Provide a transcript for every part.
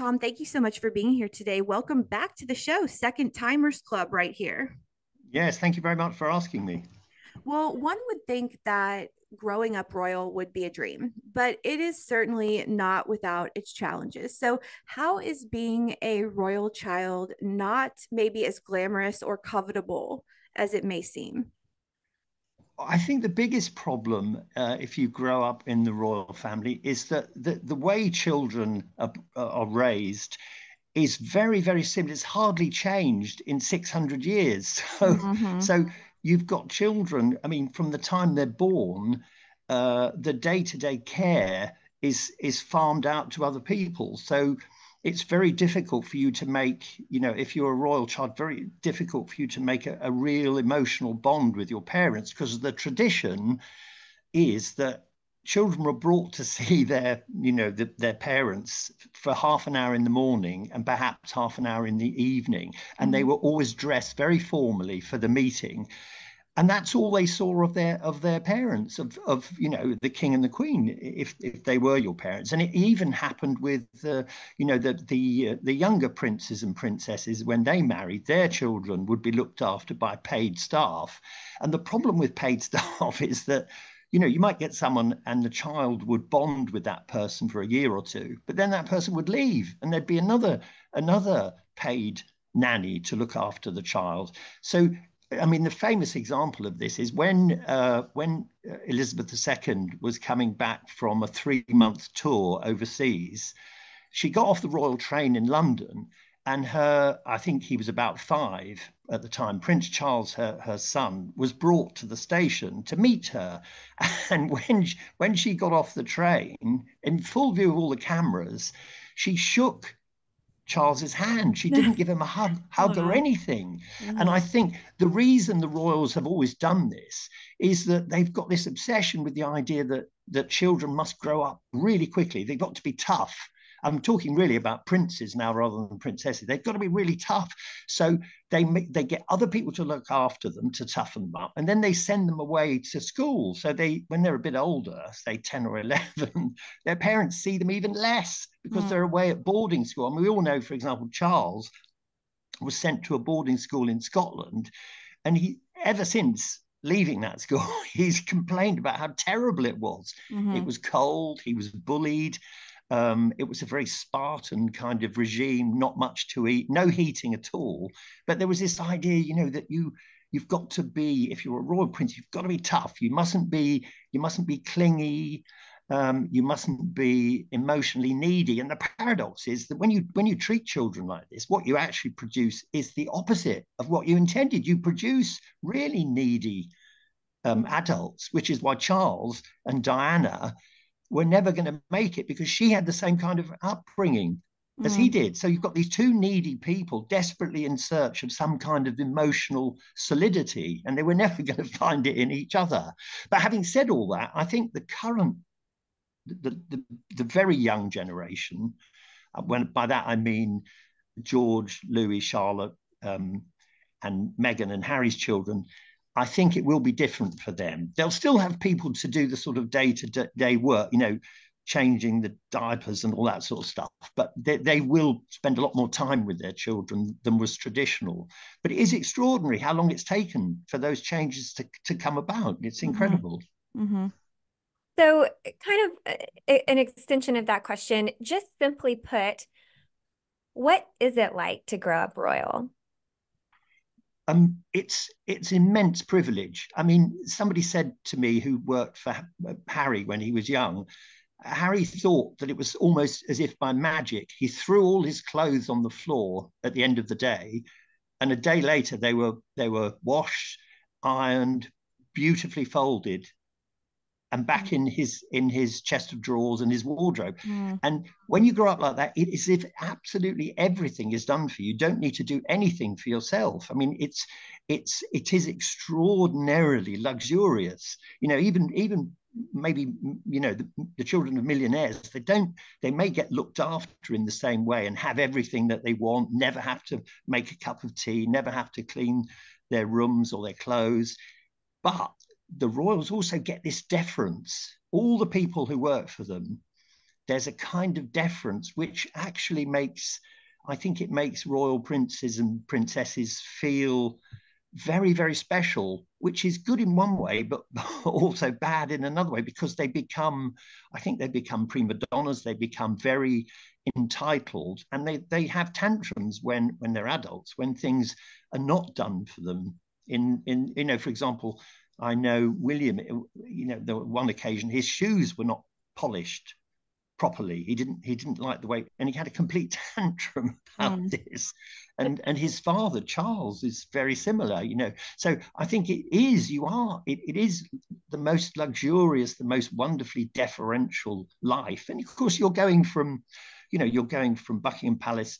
Tom, thank you so much for being here today. Welcome back to the show, Second Timers Club, right here. Yes, thank you very much for asking me. Well, one would think that growing up royal would be a dream, but it is certainly not without its challenges. So, how is being a royal child not maybe as glamorous or covetable as it may seem? I think the biggest problem, if you grow up in the royal family, is that the way children are raised is very, very similar. It's hardly changed in 600 years. Hmm. So you've got children, I mean, from the time they're born, the day-to-day care is farmed out to other people. So it's very difficult for you to make, if you're a royal child, very difficult for you to make a real emotional bond with your parents, because the tradition is that children were brought to see their parents for half an hour in the morning and perhaps half an hour in the evening, and they Hmm. were always dressed very formally for the meeting, and that's all they saw of their parents, of the king and the queen, if they were your parents. And it even happened with the younger princes and princesses. When they married, their children would be looked after by paid staff. And the problem with paid staff is that you might get someone and the child would bond with that person for a year or two, but then that person would leave and there'd be another paid nanny to look after the child. So I mean, the famous example of this is when Elizabeth II was coming back from a 3 month tour overseas. She got off the Royal train in London, and I think he was about 5 at the time, Prince Charles, her son, was brought to the station to meet her. And when she got off the train, in full view of all the cameras, she shook Charles's hand. She didn't give him a hug or Wow. anything. And I Hmm. think the reason the royals have always done this is that they've got this obsession with the idea that children must grow up really quickly. They've got to be tough. I'm talking really about princes now rather than princesses. They've got to be really tough. So they get other people to look after them to toughen them up, and then they send them away to school. So when they're a bit older, say 10 or 11, their parents see them even less because they're Mm. away at boarding school. And we all know, for example, Charles was sent to a boarding school in Scotland, and he ever since leaving that school, he's complained about how terrible it was. It Hmm. was cold, he was bullied. It was a very Spartan kind of regime, not much to eat, no heating at all. But there was this idea, that you've got to be, if you're a royal prince, you've got to be tough. You mustn't be clingy. You mustn't be emotionally needy. And the paradox is that when you treat children like this, what you actually produce is the opposite of what you intended. You produce really needy adults, which is why Charles and Diana were never going to make it, because she had the same kind of upbringing as he Hmm. did. So you've got these two needy people desperately in search of some kind of emotional solidity, and they were never going to find it in each other. But having said all that, I think the very young generation, when by that I mean George, Louis, Charlotte, um, and Meghan and Harry's children, I think it will be different for them. They'll still have people to do the sort of day-to-day work, changing the diapers and all that sort of stuff. But they will spend a lot more time with their children than was traditional. But it is extraordinary how long it's taken for those changes to come about. It's Hmm. incredible. Hmm. So, kind of an extension of that question, just simply put, what is it like to grow up royal? It's immense privilege. I mean, somebody said to me who worked for Harry when he was young, Harry thought that it was almost as if by magic he threw all his clothes on the floor at the end of the day, and a day later they were washed, ironed, beautifully folded, and back in his chest of drawers and his wardrobe. Mm. And when you grow up like that, it is as if absolutely everything is done for you. You don't need to do anything for yourself. I mean, it is extraordinarily luxurious. Even maybe the children of millionaires, they may get looked after in the same way and have everything that they want, never have to make a cup of tea, never have to clean their rooms or their clothes. But the royals also get this deference. All the people who work for them, there's a kind of deference which actually makes, I think it makes royal princes and princesses feel very, very special, which is good in one way, but also bad in another way, because I think they become prima donnas, they become very entitled, and they have tantrums when they're adults, when things are not done for them. For example, I know William, the one occasion his shoes were not polished properly. He didn't like the way, and he had a complete tantrum about this. And his father Charles is very similar. So I think it is the most luxurious, the most wonderfully deferential life. And of course you're going from Buckingham Palace,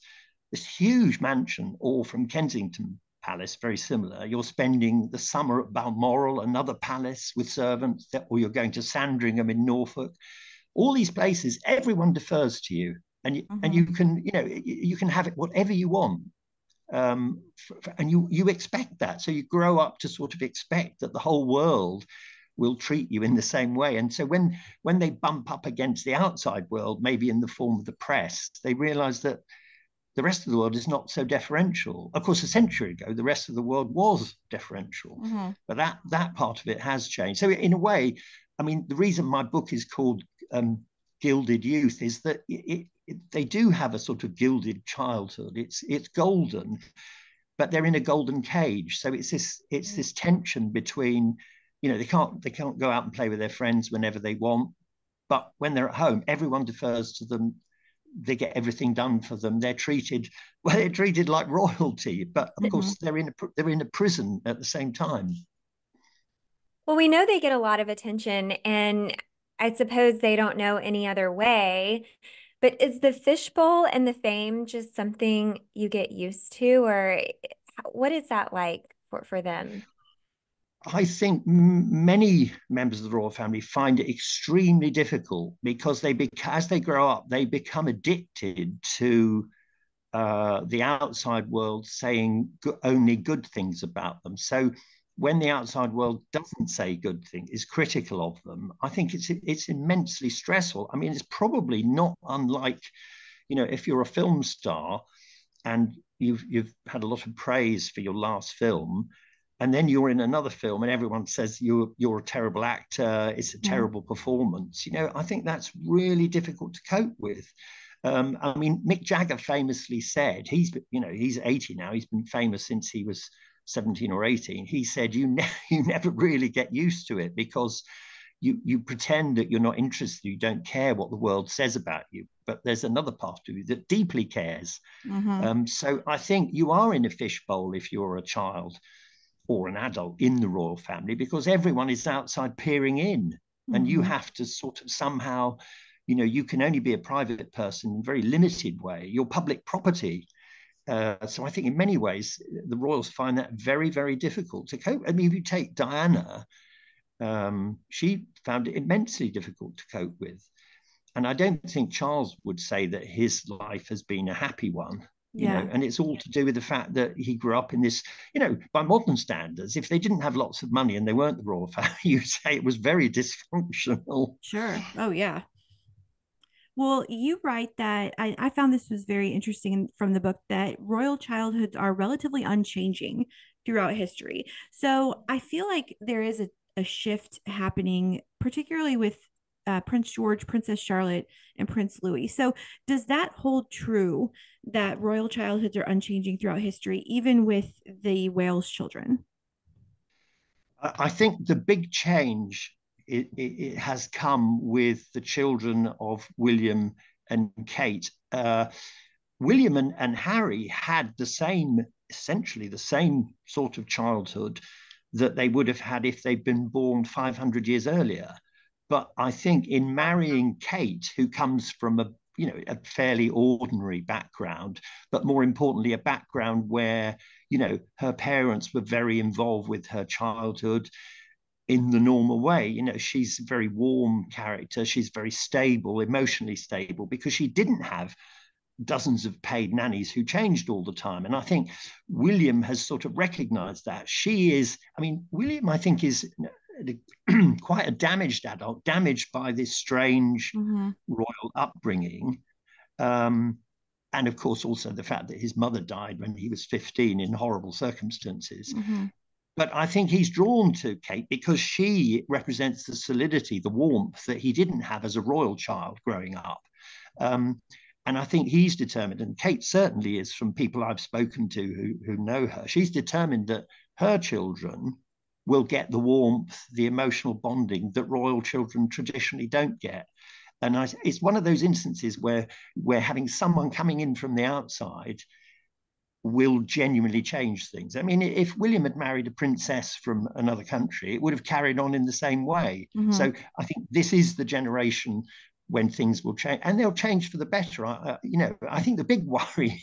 this huge mansion, or from Kensington Palace, very similar. You're spending the summer at Balmoral, another palace with servants, or you're going to Sandringham in Norfolk. All these places, everyone defers to you, and you can have it whatever you want, and you expect that. So you grow up to sort of expect that the whole world will treat you in the same way. And so when they bump up against the outside world, maybe in the form of the press, they realize that the rest of the world is not so deferential. Of course, a century ago, the rest of the world was deferential, but that part of it has changed. So in a way, I mean, the reason my book is called Gilded Youth is that they do have a sort of gilded childhood. It's golden, but they're in a golden cage. So it's this tension between, they can't go out and play with their friends whenever they want, but when they're at home, everyone defers to them. They get everything done for them. They're treated like royalty, but of course they're in a prison at the same time. Well, we know they get a lot of attention, and I suppose they don't know any other way. But is the fishbowl and the fame just something you get used to, or what is that like for them? I think many members of the royal family find it extremely difficult because as they grow up, they become addicted to the outside world saying only good things about them. So when the outside world doesn't say good things, is critical of them, I think it's immensely stressful. I mean, it's probably not unlike, if you're a film star and you've had a lot of praise for your last film, and then you're in another film and everyone says you're a terrible actor, it's a terrible performance. I think that's really difficult to cope with. I mean, Mick Jagger famously said, he's 80 now, he's been famous since he was 17 or 18. He said, you never really get used to it because you pretend that you're not interested, you don't care what the world says about you, but there's another part of you that deeply cares. So I think you are in a fishbowl if you're a child or an adult in the royal family, because everyone is outside peering in, and you have to sort of somehow, you can only be a private person in a very limited way. You're public property. So I think in many ways, the royals find that very, very difficult to cope. I mean, if you take Diana, she found it immensely difficult to cope with. And I don't think Charles would say that his life has been a happy one. And it's all to do with the fact that he grew up in this, by modern standards, if they didn't have lots of money and they weren't the royal family, you'd say it was very dysfunctional. Sure. Oh, yeah. Well, you write that I found this was very interesting from the book, that royal childhoods are relatively unchanging throughout history. So I feel like there is a shift happening, particularly with Prince George, Princess Charlotte, and Prince Louis. So does that hold true, that royal childhoods are unchanging throughout history, even with the Wales children? I think the big change it has come with the children of William and Kate. William and Harry had essentially the same sort of childhood that they would have had if they'd been born 500 years earlier. But I think in marrying Kate, who comes from a fairly ordinary background, but more importantly, a background where, her parents were very involved with her childhood in the normal way. She's a very warm character. She's very stable, emotionally stable, because she didn't have dozens of paid nannies who changed all the time. And I think William has sort of recognized that. William, I think, is quite a damaged adult, damaged by this strange royal upbringing. And of course, also the fact that his mother died when he was 15 in horrible circumstances. But I think he's drawn to Kate because she represents the solidity, the warmth that he didn't have as a royal child growing up. And I think he's determined, and Kate certainly is, from people I've spoken to who know her, she's determined that her children will get the warmth, the emotional bonding that royal children traditionally don't get. And it's one of those instances where having someone coming in from the outside will genuinely change things. I mean, if William had married a princess from another country, it would have carried on in the same way. So I think this is the generation when things will change, and they'll change for the better. I think the big worry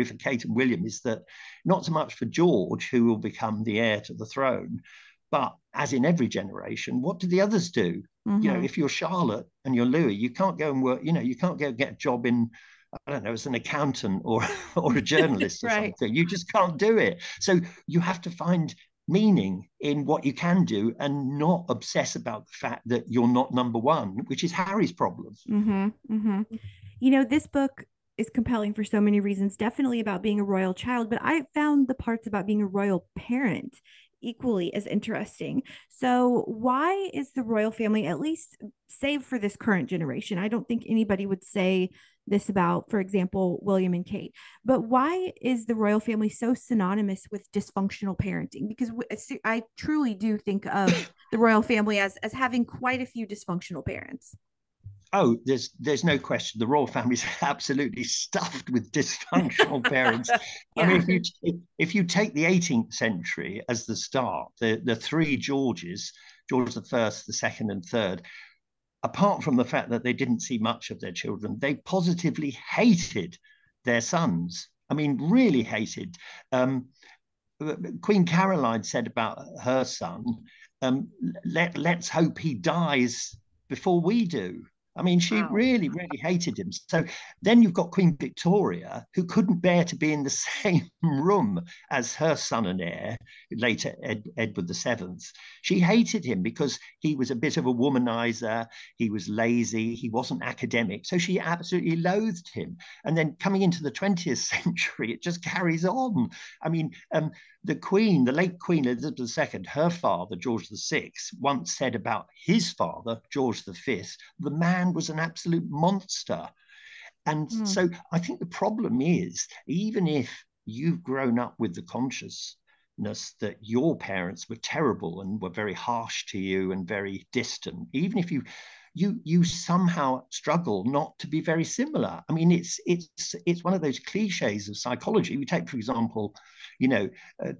for Kate and William is that not so much for George, who will become the heir to the throne, but as in every generation, what do the others do? If you're Charlotte and you're Louis, you can't go and work. You can't go get a job in, I don't know, as an accountant or a journalist or something. You just can't do it. So you have to find meaning in what you can do and not obsess about the fact that you're not number one, which is Harry's problem. This book is compelling for so many reasons, definitely about being a royal child, but I found the parts about being a royal parent equally as interesting. So why is the royal family, at least save for this current generation, I don't think anybody would say this about, for example, William and Kate, but why is the royal family so synonymous with dysfunctional parenting? Because I truly do think of the royal family as having quite a few dysfunctional parents. Oh, there's no question. The royal family is absolutely stuffed with dysfunctional parents. I mean, if you take the 18th century as the start, the three Georges, George the First, the Second, and Third, apart from the fact that they didn't see much of their children, they positively hated their sons. I mean, really hated. Queen Caroline said about her son, let's hope he dies before we do. I mean, she really, really hated him. So then you've got Queen Victoria, who couldn't bear to be in the same room as her son and heir, later Edward VII. She hated him because he was a bit of a womanizer. He was lazy. He wasn't academic. So she absolutely loathed him. And then coming into the 20th century, it just carries on. I mean, the Queen, the late Queen Elizabeth II, her father, George VI, once said about his father, George V, the man was an absolute monster. And so I think the problem is, even if you've grown up with the consciousness that your parents were terrible and were very harsh to you and very distant, even if you somehow struggle not to be very similar. I mean, it's one of those cliches of psychology. We take, for example,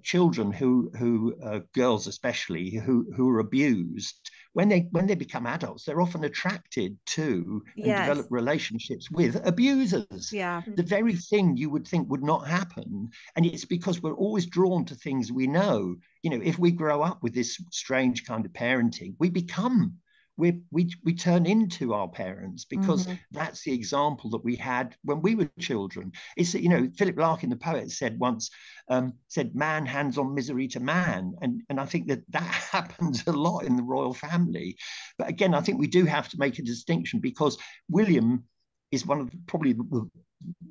children who girls especially who are abused. When they become adults, they're often attracted to and develop relationships with abusers. The very thing you would think would not happen. And it's because we're always drawn to things we know. If we grow up with this strange kind of parenting, we turn into our parents because that's the example that we had when we were children. It's, Philip Larkin, the poet, said once, said, man hands on misery to man. And I think that happens a lot in the royal family. But again, I think we do have to make a distinction because William is probably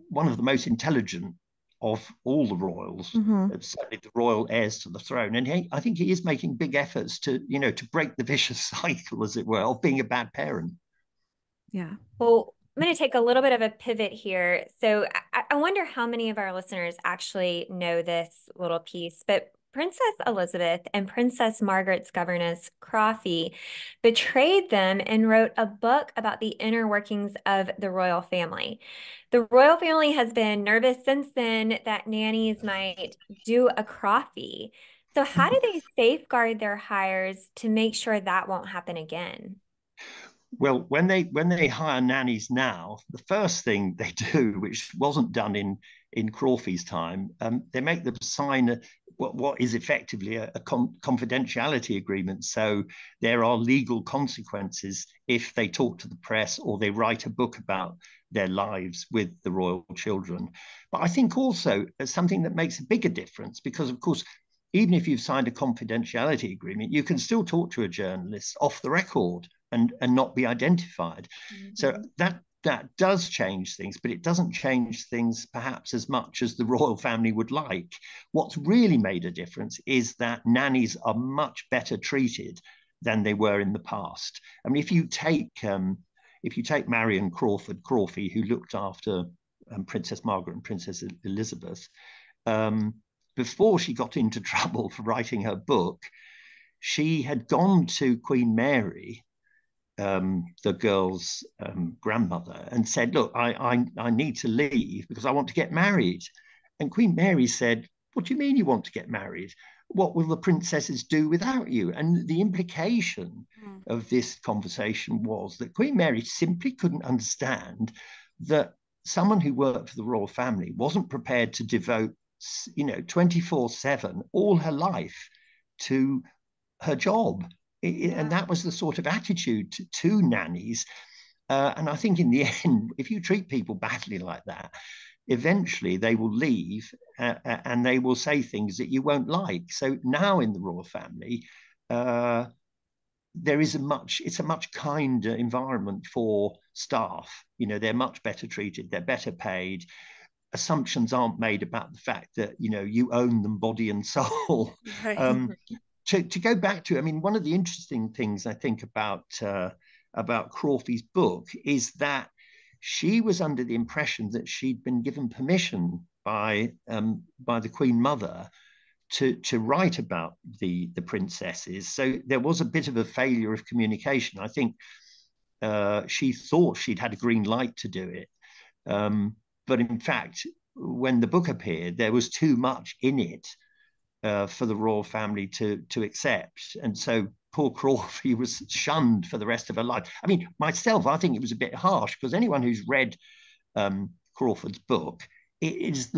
one of the most intelligent of all the royals, certainly the royal heirs to the throne. And I think he is making big efforts to break the vicious cycle, as it were, of being a bad parent. Yeah. Well, I'm going to take a little bit of a pivot here. So I wonder how many of our listeners actually know this little piece, but Princess Elizabeth and Princess Margaret's governess, Crawfie, betrayed them and wrote a book about the inner workings of the royal family. The royal family has been nervous since then that nannies might do a Crawfie. So how do they safeguard their hires to make sure that won't happen again? Well, when they hire nannies now, the first thing they do, which wasn't done in Crawfie's time, they make them sign what is effectively a confidentiality agreement. So there are legal consequences if they talk to the press or they write a book about their lives with the royal children. But I think also something that makes a bigger difference, because of course, even if you've signed a confidentiality agreement, you can still talk to a journalist off the record and not be identified. So that does change things, but it doesn't change things perhaps as much as the royal family would like. What's really made a difference is that nannies are much better treated than they were in the past. I mean, if you take Marion Crawford Crawfey, who looked after Princess Margaret and Princess Elizabeth, before she got into trouble for writing her book, she had gone to Queen Mary, the girl's grandmother, and said, look, I need to leave because I want to get married. And Queen Mary said, what do you mean you want to get married? What will the princesses do without you? And the implication of this conversation was that Queen Mary simply couldn't understand that someone who worked for the royal family wasn't prepared to devote 24/7 all her life to her job. And that was the sort of attitude to nannies. And I think in the end, if you treat people badly like that, eventually they will leave and they will say things that you won't like. So now in the royal family, it's a much kinder environment for staff. They're much better treated, they're better paid. Assumptions aren't made about the fact that, you own them body and soul. Right. To go back to, I mean, one of the interesting things I think about Crawfey's book is that she was under the impression that she'd been given permission by the Queen Mother to write about the princesses. So there was a bit of a failure of communication. I think she thought she'd had a green light to do it. But in fact, when the book appeared, there was too much in it for the royal family to accept. And so poor Crawford was shunned for the rest of her life. I mean, myself, I think it was a bit harsh because anyone who's read Crawford's book, it's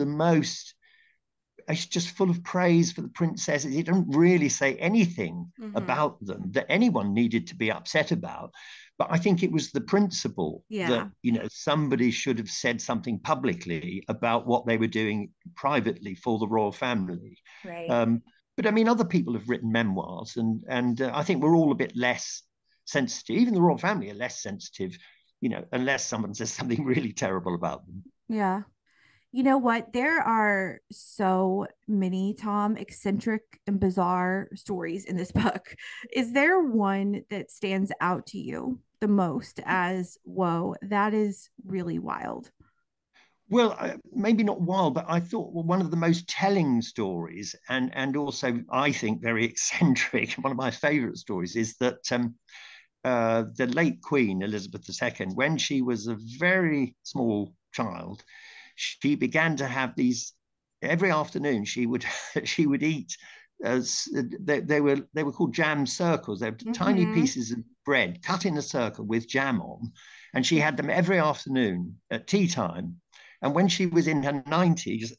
just full of praise for the princesses. It doesn't really say anything about them that anyone needed to be upset about. But I think it was the principle that, somebody should have said something publicly about what they were doing privately for the royal family. Right. But I mean, other people have written memoirs, and I think we're all a bit less sensitive. Even the royal family are less sensitive, unless someone says something really terrible about them. Yeah. You know what? There are so many, Tom, eccentric and bizarre stories in this book. Is there one that stands out to you the most as, whoa, that is really wild? Well, maybe not wild, but I thought one of the most telling stories, and also I think very eccentric, one of my favorite stories is that the late Queen Elizabeth II, when she was a very small child, she began to have these every afternoon. She would eat. They were called jam circles. They were tiny pieces of bread cut in a circle with jam on, and she had them every afternoon at tea time. And when she was in her 90s,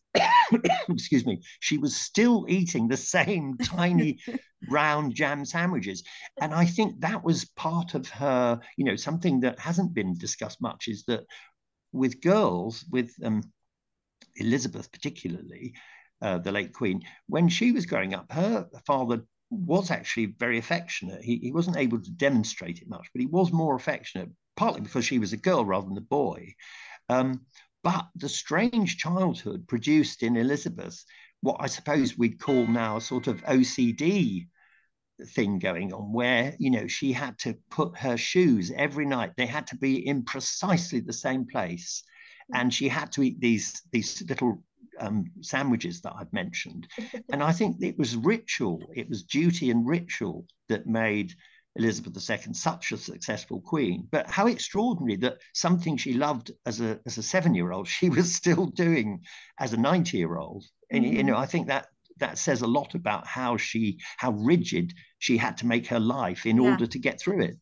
excuse me, she was still eating the same tiny round jam sandwiches. And I think that was part of her, something that hasn't been discussed much is that with girls, with Elizabeth particularly, the late Queen, when she was growing up, her father was actually very affectionate. He wasn't able to demonstrate it much, but he was more affectionate, partly because she was a girl rather than a boy. But the strange childhood produced in Elizabeth what I suppose we'd call now a sort of OCD thing going on, where she had to put her shoes every night. They had to be in precisely the same place, and she had to eat these little sandwiches that I've mentioned. And I think it was ritual, it was duty and ritual that made Elizabeth II such a successful queen. But how extraordinary that something she loved as a 7-year-old, she was still doing as a 90-year-old. And I think that says a lot about how rigid she had to make her life in order to get through it.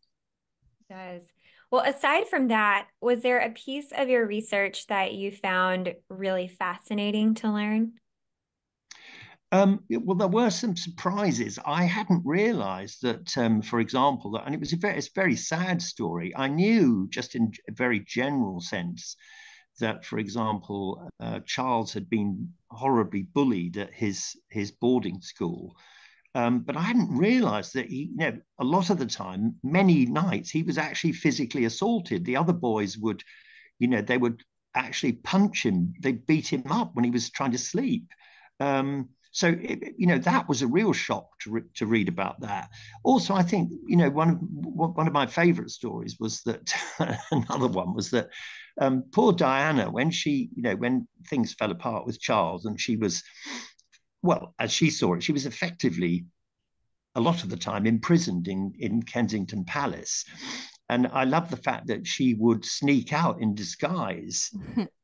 It does. Well, aside from that, was there a piece of your research that you found really fascinating to learn? Well, there were some surprises. I hadn't realized that, for example, and it's a very sad story. I knew just in a very general sense that, for example, Charles had been horribly bullied at his boarding school. But I hadn't realized that a lot of the time, many nights, he was actually physically assaulted. The other boys would, they would actually punch him. They'd beat him up when he was trying to sleep. So, that was a real shock to read about that. Also, I think, one of my favorite stories was that another one was that poor Diana, when when things fell apart with Charles and she was, well, as she saw it, she was effectively a lot of the time imprisoned in Kensington Palace. And I love the fact that she would sneak out in disguise.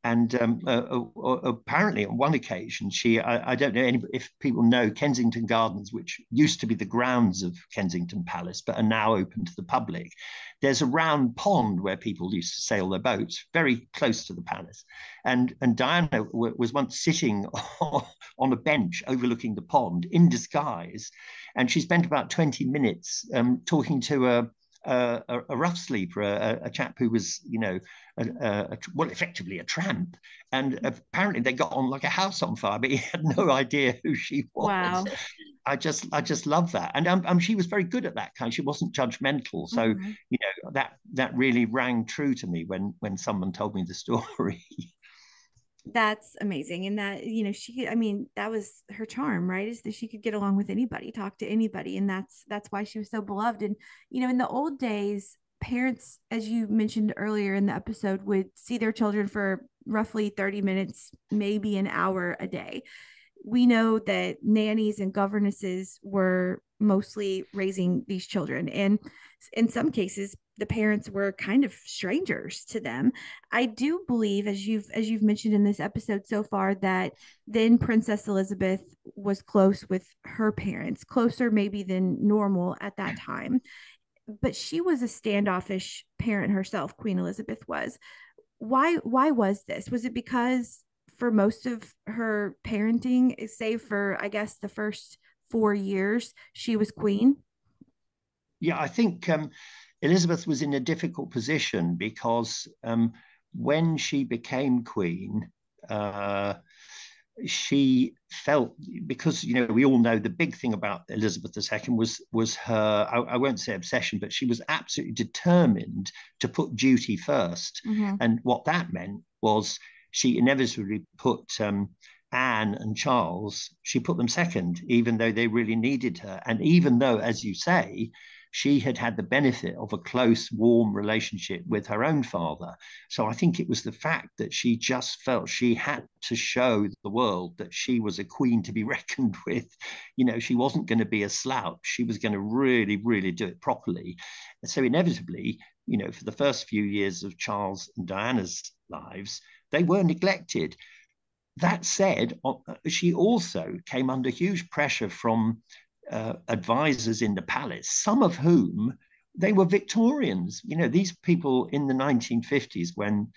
And apparently on one occasion, I don't know if people know Kensington Gardens, which used to be the grounds of Kensington Palace, but are now open to the public. There's a round pond where people used to sail their boats, very close to the palace. And Diana was once sitting on a bench overlooking the pond in disguise. And she spent about 20 minutes talking to a rough sleeper, a chap who was, well, effectively a tramp. And apparently they got on like a house on fire, but he had no idea who she was. Wow. I just love that. And she was very good at that kind. She wasn't judgmental. So, that really rang true to me when someone told me the story. That's amazing. And that, that was her charm, right? Is that she could get along with anybody, talk to anybody. And that's why she was so beloved. And, in the old days, parents, as you mentioned earlier in the episode, would see their children for roughly 30 minutes, maybe an hour a day. We know that nannies and governesses were mostly raising these children. And in some cases, the parents were kind of strangers to them. I do believe, as you've mentioned in this episode so far, that then Princess Elizabeth was close with her parents, closer maybe than normal at that time. But she was a standoffish parent herself, Queen Elizabeth was. Why was this? Was it because for most of her parenting, save for, I guess, the first 4 years, she was queen? Yeah, I think Elizabeth was in a difficult position because when she became queen, she felt, because we all know the big thing about Elizabeth II was her, I won't say obsession, but she was absolutely determined to put duty first. And what that meant was she inevitably put Anne and Charles, she put them second, even though they really needed her. And even though, as you say, she had the benefit of a close, warm relationship with her own father. So I think it was the fact that she just felt she had to show the world that she was a queen to be reckoned with. She wasn't going to be a slouch. She was going to really, really do it properly. And so inevitably, for the first few years of Charles and Diana's lives, they were neglected. That said, she also came under huge pressure from advisors in the palace, some of whom they were Victorians. These people in the 1950s, when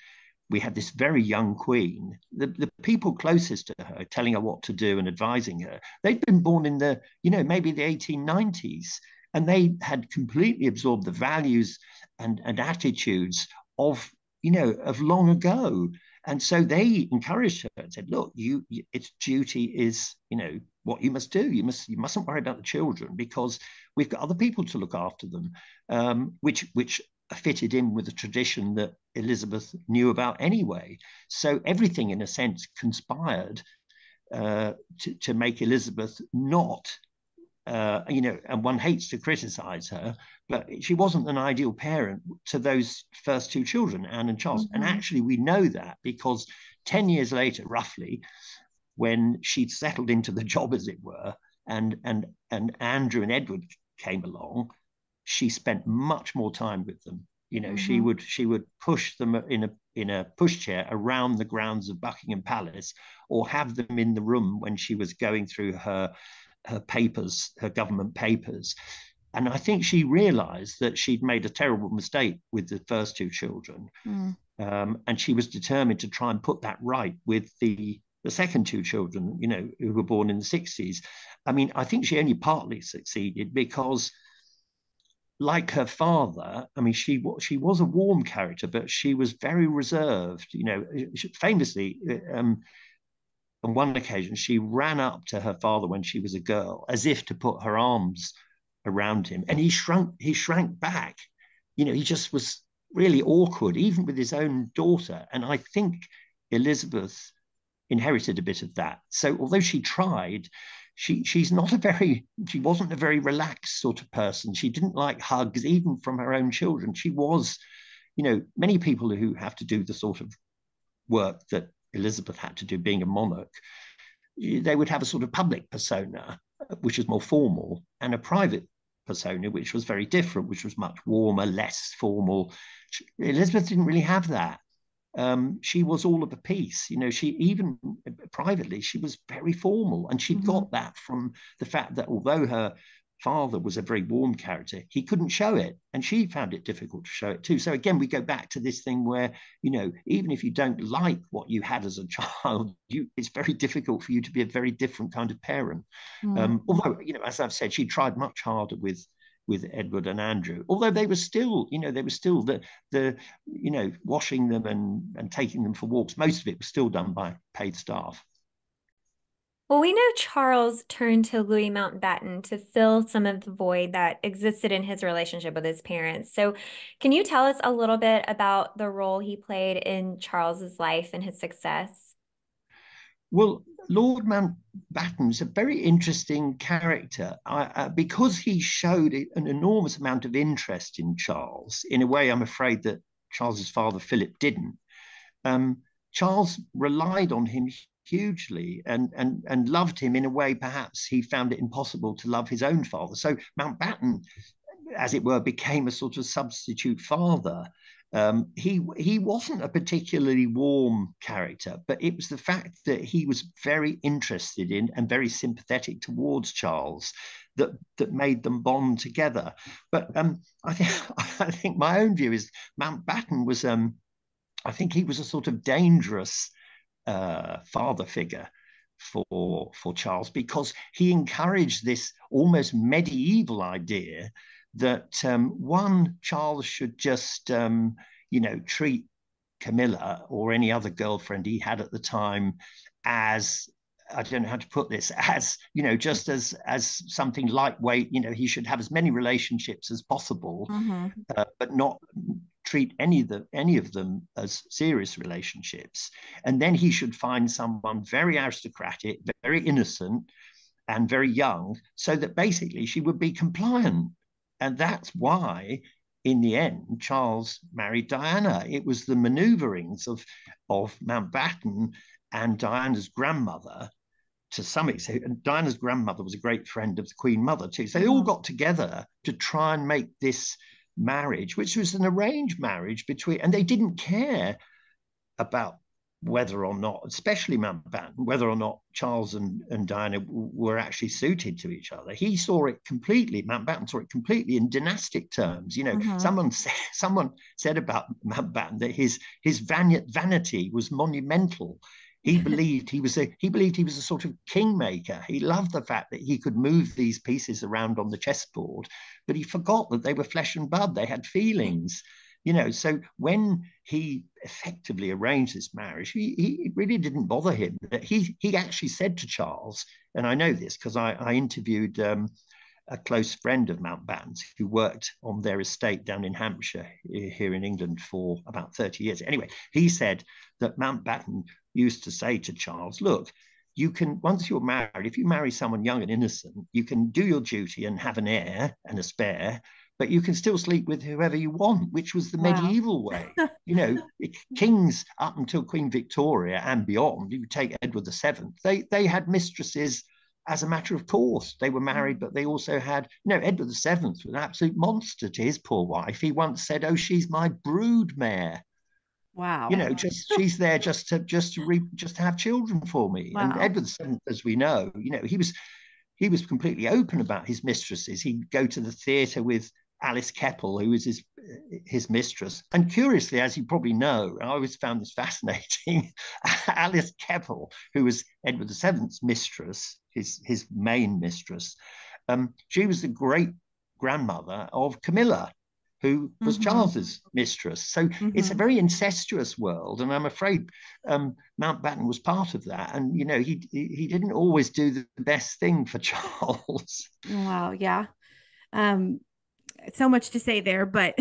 we had this very young queen, the people closest to her telling her what to do and advising her, they'd been born in the, maybe the 1890s, and they had completely absorbed the values and attitudes of long ago. And so they encouraged her and said, look, its duty is, what you must do. You mustn't worry about the children because we've got other people to look after them, which fitted in with the tradition that Elizabeth knew about anyway. So everything, in a sense, conspired to make Elizabeth not, and one hates to criticize her, but she wasn't an ideal parent to those first two children, Anne and Charles. And actually, we know that because 10 years later, roughly, when she'd settled into the job, as it were, and Andrew and Edward came along, she spent much more time with them. She would push them in a pushchair around the grounds of Buckingham Palace, or have them in the room when she was going through her papers, her government papers. And I think she realized that she'd made a terrible mistake with the first two children. And she was determined to try and put that right with the second two children, who were born in the 60s. I mean, I think she only partly succeeded because like her father, I mean, she was a warm character, but she was very reserved. You know, famously, on one occasion, she ran up to her father when she was a girl, as if to put her arms around him, and he shrank back. You know, he just was really awkward, even with his own daughter. And I think Elizabeth inherited a bit of that. So although she tried, she wasn't a very relaxed sort of person. She didn't like hugs, even from her own children. She was, you know, many people who have to do the sort of work that Elizabeth had to do, being a monarch, they would have a sort of public persona, which is more formal, and a private persona, which was very different, which was much warmer, less formal. Elizabeth didn't really have that. She was all of a piece. You know, she even privately, she was very formal. And she got that from the fact that although her father was a very warm character, he couldn't show it. And she found it difficult to show it too. So again, we go back to this thing where, you know, even if you don't like what you had as a child, it's very difficult for you to be a very different kind of parent. Although, you know, as I've said, she tried much harder with Edward and Andrew, although they were still, you know, the you know, washing them and taking them for walks. Most of it was still done by paid staff. Well, we know Charles turned to Louis Mountbatten to fill some of the void that existed in his relationship with his parents. So, can you tell us a little bit about the role he played in Charles's life and his success? Well, Lord Mountbatten is a very interesting character because he showed an enormous amount of interest in Charles in a way I'm afraid that Charles's father, Philip, didn't. Charles relied on him hugely and loved him in a way perhaps he found it impossible to love his own father. So Mountbatten, as it were, became a sort of substitute father. He wasn't a particularly warm character, but it was the fact that he was very interested in and very sympathetic towards Charles that made them bond together. But I think my own view is Mountbatten was I think he was a sort of dangerous father figure for Charles, because he encouraged this almost medieval idea that one, Charles should just you know, treat Camilla or any other girlfriend he had at the time as, I don't know how to put this, as, you know, just as something lightweight. You know, he should have as many relationships as possible, but not treat any of them as serious relationships. And then he should find someone very aristocratic, very innocent, and very young, so that basically she would be compliant. And that's why, in the end, Charles married Diana. It was the maneuverings of Mountbatten and Diana's grandmother, to some extent. And Diana's grandmother was a great friend of the Queen Mother too. So they all got together to try and make this marriage, which was an arranged marriage between, and they didn't care about whether or not, especially Mountbatten, whether or not Charles and Diana were actually suited to each other. He saw it completely, Mountbatten saw it completely in dynastic terms. You know, someone said about Mountbatten that his vanity was monumental. He believed he was a sort of kingmaker. He loved the fact that he could move these pieces around on the chessboard, but he forgot that they were flesh and blood. They had feelings. You know, so when he effectively arranged this marriage, he really didn't bother him. He actually said to Charles, and I know this because I interviewed a close friend of Mountbatten's who worked on their estate down in Hampshire here in England for about 30 years. Anyway, he said that Mountbatten used to say to Charles, look, you can, once you're married, if you marry someone young and innocent, you can do your duty and have an heir and a spare, but you can still sleep with whoever you want, which was the medieval way. You know, kings up until Queen Victoria and beyond, you take Edward VII, they had mistresses as a matter of course. They were married, but they also had, you know, Edward VII was an absolute monster to his poor wife. He once said, oh, she's my brood mare. Wow. You know, just she's there just to have children for me. Wow. And Edward VII, as we know, you know, he was completely open about his mistresses. He'd go to the theatre with Alice Keppel, who was his mistress. And curiously, as you probably know, I always found this fascinating, Alice Keppel, who was Edward VII's mistress, his main mistress, she was the great grandmother of Camilla, who was Charles's mistress. So it's a very incestuous world, and I'm afraid Mountbatten was part of that. And he didn't always do the best thing for Charles. Wow, yeah. Um, so much to say there, but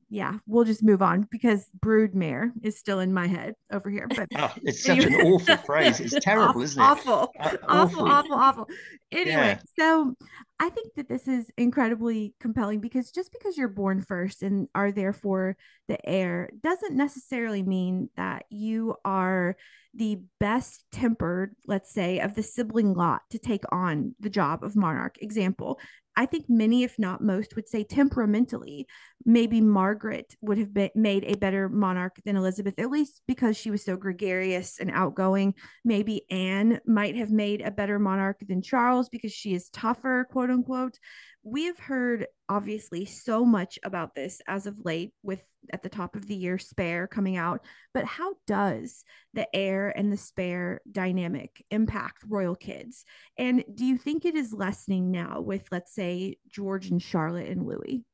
yeah, we'll just move on because broodmare is still in my head over here. But it's anyway. such an awful phrase. It's terrible, isn't it? Awful, awful, awful, awful. Anyway, Yeah. so I think that this is incredibly compelling because just because you're born first and are therefore the heir doesn't necessarily mean that you are the best tempered, let's say, of the sibling lot to take on the job of monarch. Example, I think many, if not most, would say temperamentally, maybe Margaret would have made a better monarch than Elizabeth, at least because she was so gregarious and outgoing. Maybe Anne might have made a better monarch than Charles because she is tougher, quote unquote. We have heard obviously so much about this as of late, with at the top of the year Spare coming out. But how does the heir and the spare dynamic impact royal kids? And do you think it is lessening now with, let's say, George and Charlotte and Louis?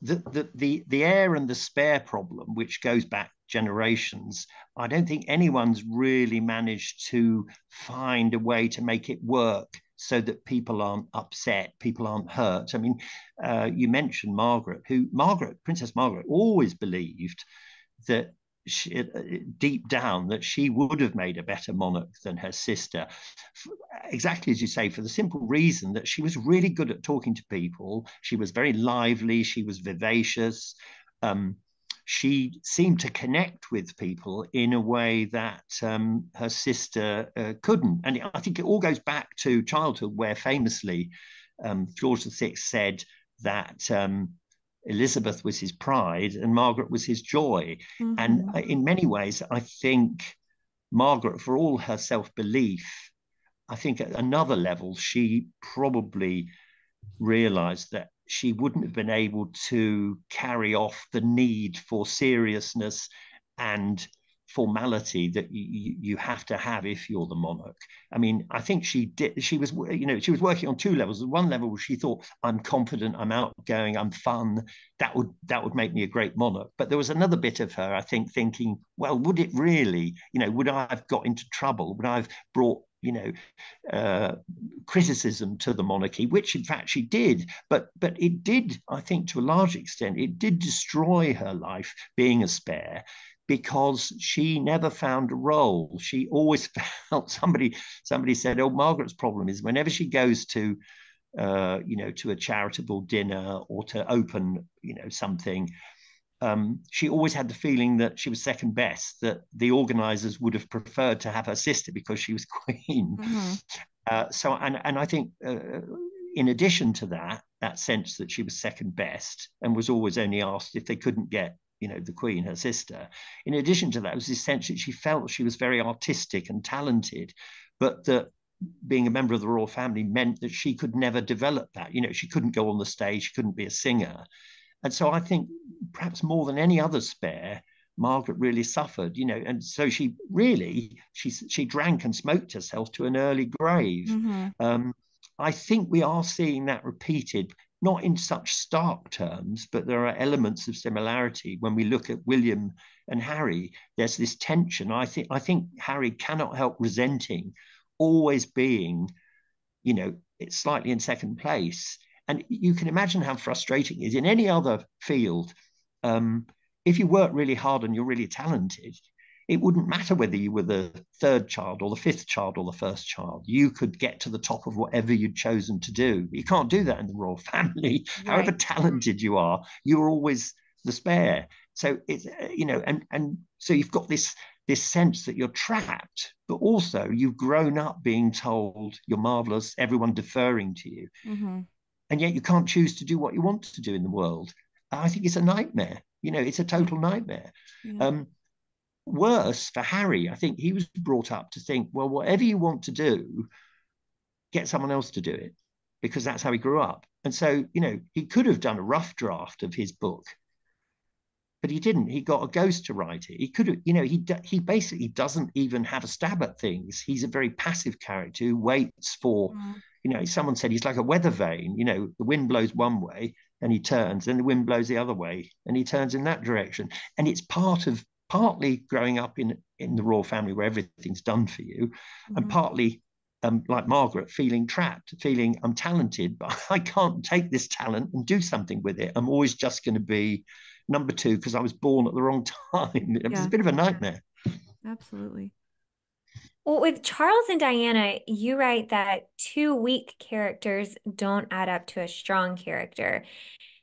The heir and the spare problem, which goes back generations, I don't think anyone's really managed to find a way to make it work so that people aren't upset, people aren't hurt. I mean, you mentioned Princess Margaret, always believed that deep down that she would have made a better monarch than her sister, exactly as you say, for the simple reason that she was really good at talking to people. She was very lively, she was vivacious. She seemed to connect with people in a way that her sister couldn't. And I think it all goes back to childhood, where famously George VI said that Elizabeth was his pride and Margaret was his joy. And in many ways, I think Margaret, for all her self-belief, I think at another level, she probably realized that she wouldn't have been able to carry off the need for seriousness and formality that you have to have if you're the monarch. I mean, I think she was working on two levels. At one level, she thought, I'm confident, I'm outgoing, I'm fun. That would make me a great monarch. But there was another bit of her, I think, thinking, well, would it really, would I have got into trouble? Would I have brought criticism to the monarchy, which in fact she did, but it did, I think, to a large extent, it did destroy her life being a spare, because she never found a role. She always felt, somebody said, oh, Margaret's problem is whenever she goes to to a charitable dinner or to open something, she always had the feeling that she was second best, that the organizers would have preferred to have her sister because she was queen. So I think in addition to that sense that she was second best and was always only asked if they couldn't get the queen, her sister, in addition to that was this sense that she felt she was very artistic and talented, but that being a member of the royal family meant that she could never develop that. She couldn't go on the stage, she couldn't be a singer. And so I think perhaps more than any other spare, Margaret really suffered, and so she drank and smoked herself to an early grave. I think we are seeing that repeated, not in such stark terms, but there are elements of similarity when we look at William and Harry. There's this tension. I think Harry cannot help resenting always being, it's slightly in second place. And you can imagine how frustrating it is in any other field. If you work really hard and you're really talented, it wouldn't matter whether you were the third child or the fifth child or the first child. You could get to the top of whatever you'd chosen to do. You can't do that in the royal family. Right. However talented you are always the spare. So it's, and so you've got this sense that you're trapped, but also you've grown up being told you're marvelous, everyone deferring to you. And yet you can't choose to do what you want to do in the world. I think it's a nightmare. It's a total nightmare. Worse for Harry, I think he was brought up to think, well, whatever you want to do, get someone else to do it, because that's how he grew up. And so, he could have done a rough draft of his book, but he didn't. He got a ghost to write it. He could have, he basically doesn't even have a stab at things. He's a very passive character who waits for, someone said he's like a weather vane. The wind blows one way and he turns, then the wind blows the other way and he turns in that direction. And it's partly growing up in the royal family where everything's done for you, and partly like Margaret, feeling trapped, feeling I'm talented, but I can't take this talent and do something with it. I'm always just going to be number two because I was born at the wrong time. It was a bit of a nightmare. Absolutely. Well, with Charles and Diana, you write that two weak characters don't add up to a strong character.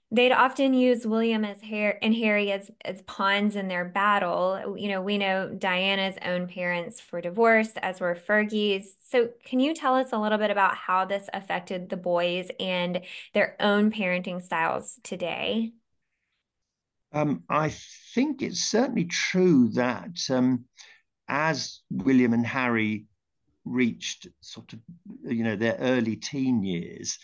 They'd often use William and Harry as pawns in their battle. We know Diana's own parents were divorced, as were Fergie's. So can you tell us a little bit about how this affected the boys and their own parenting styles today? I think it's certainly true that as William and Harry reached sort of, their early teen years,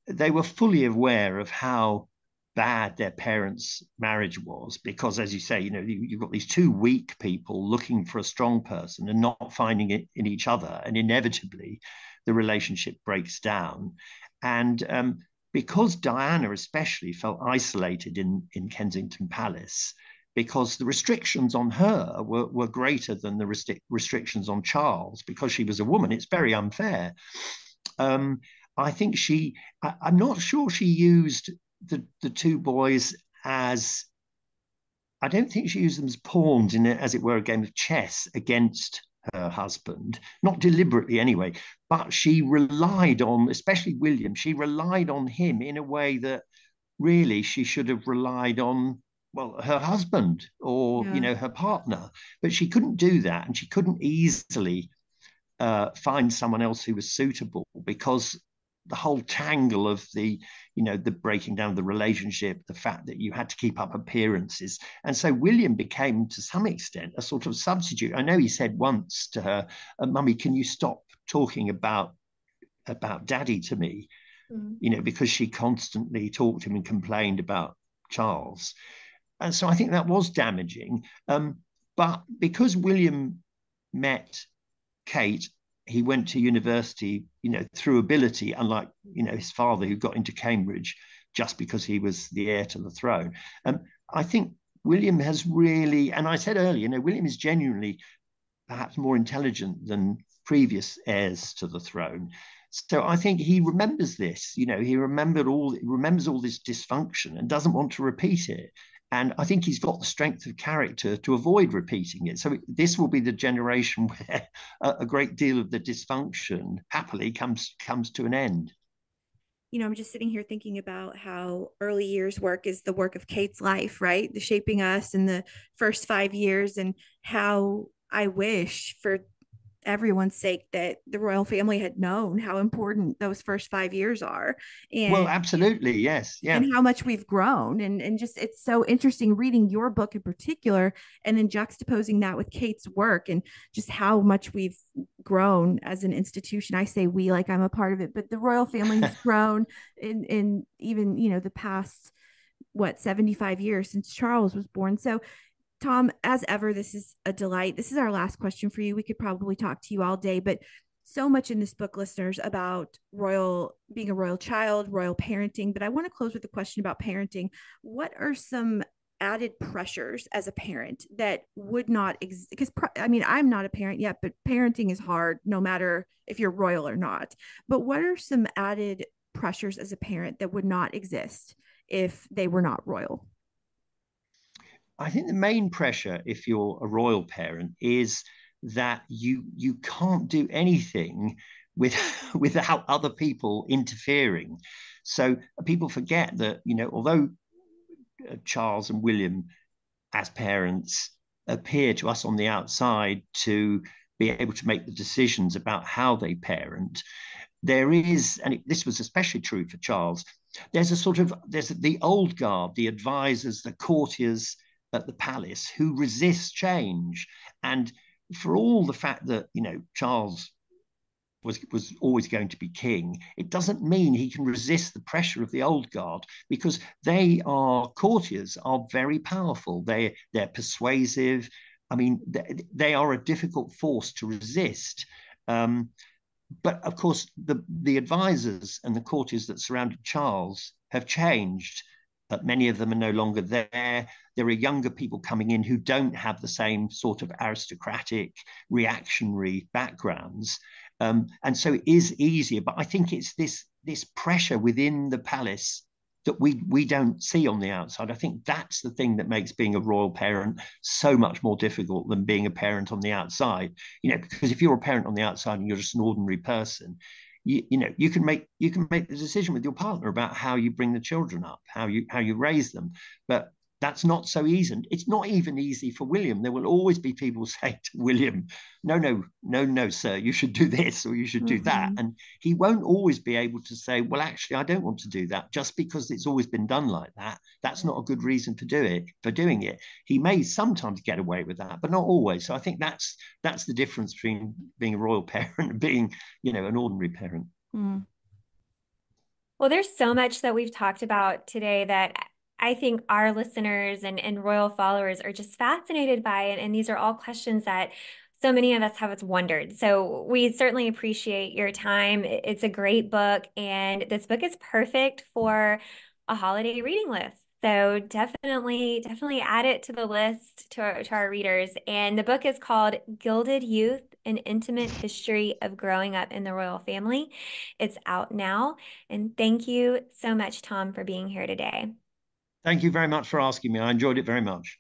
they were fully aware of how bad their parents' marriage was, because, as you say, you've got these two weak people looking for a strong person and not finding it in each other, and inevitably the relationship breaks down. And because Diana especially felt isolated in Kensington Palace, because the restrictions on her were greater than the restrictions on Charles, because she was a woman. It's very unfair. I think I'm not sure she used the two boys as, I don't think she used them as pawns in it, as it were, a game of chess against her husband, not deliberately anyway, but she relied on, especially William, she relied on him in a way that really she should have relied on, well, her husband or, her partner. But she couldn't do that. And she couldn't easily find someone else who was suitable, because the whole tangle of the breaking down of the relationship, the fact that you had to keep up appearances. And so William became, to some extent, a sort of substitute. I know he said once to her, Mummy, can you stop talking about Daddy to me? Because she constantly talked to him and complained about Charles. And so I think that was damaging. But because William met Kate, he went to university, through ability, unlike, his father, who got into Cambridge just because he was the heir to the throne. I think William has really, and I said earlier, William is genuinely perhaps more intelligent than previous heirs to the throne. So I think he remembers this, he remembers all this dysfunction and doesn't want to repeat it. And I think he's got the strength of character to avoid repeating it. So this will be the generation where a great deal of the dysfunction happily comes to an end. I'm just sitting here thinking about how early years work is the work of Kate's life, right? The shaping us in the first 5 years, and how I wish for everyone's sake that the royal family had known how important those first 5 years are. Well, absolutely. Yes. Yeah. And how much we've grown. And just, it's so interesting reading your book in particular, and then juxtaposing that with Kate's work, and just how much we've grown as an institution. I say we, like I'm a part of it, but the royal family has grown in even, the past, 75 years since Charles was born. So Tom, as ever, this is a delight. This is our last question for you. We could probably talk to you all day, but so much in this book, listeners, about being a royal child, royal parenting. But I want to close with a question about parenting. What are some added pressures as a parent that would not exist? Because I'm not a parent yet, but parenting is hard no matter if you're royal or not. But what are some added pressures as a parent that would not exist if they were not royal? I think the main pressure, if you're a royal parent, is that you can't do anything without other people interfering. So people forget that, although Charles and William as parents appear to us on the outside to be able to make the decisions about how they parent, there is, and this was especially true for Charles, there's the old guard, the advisors, the courtiers at the palace who resist change. And for all the fact that, Charles was always going to be king, it doesn't mean he can resist the pressure of the old guard, because courtiers are very powerful. They're persuasive. I mean, they are a difficult force to resist. But of course, the advisors and the courtiers that surrounded Charles have changed. Many of them are no longer there. There are younger people coming in who don't have the same sort of aristocratic, reactionary backgrounds. And so it is easier. But I think it's this pressure within the palace that we don't see on the outside. I think that's the thing that makes being a royal parent so much more difficult than being a parent on the outside. Because if you're a parent on the outside and you're just an ordinary person, you can make the decision with your partner about how you bring the children up, how you raise them. But that's not so easy. It's not even easy for William. There will always be people say to William, no, sir, you should do this or you should do that. And he won't always be able to say, well, actually, I don't want to do that, just because it's always been done like that. That's not a good reason for doing it. He may sometimes get away with that, but not always. So I think that's the difference between being a royal parent and being, an ordinary parent. Well, there's so much that we've talked about today that I think our listeners and royal followers are just fascinated by it. And these are all questions that so many of us have wondered. So we certainly appreciate your time. It's a great book, and this book is perfect for a holiday reading list. So definitely add it to the list to our readers. And the book is called Gilded Youth, An Intimate History of Growing Up in the Royal Family. It's out now. And thank you so much, Tom, for being here today. Thank you very much for asking me. I enjoyed it very much.